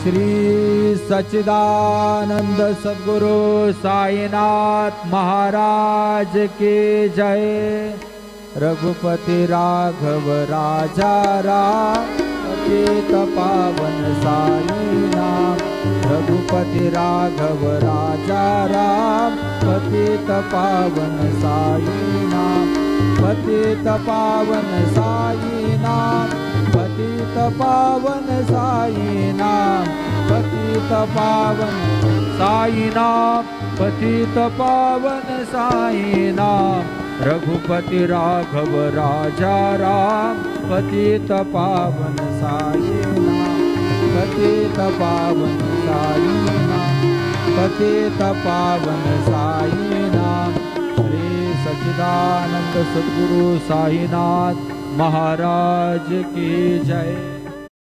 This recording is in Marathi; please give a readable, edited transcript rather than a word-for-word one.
श्री सच्चिदानंद सद्गुरु साईनाथ महाराज की जय। रघुपति राघव राजा राम पतित पावन साई नाम। रघुपति राघव राजा राम पतित पावन साई नाम। पतित पावन साई नाम। पतित पावन साई नाम। पतित पावन साई नाम। पतित पावन साई नाम। रघुपति राघव राजा राम पतित पावन साई नाम। पतित पावन साई नाम। पतित पावन साई नाम। श्री सच्चिदानंद सद्गुरु साईनाथ महाराज की जय।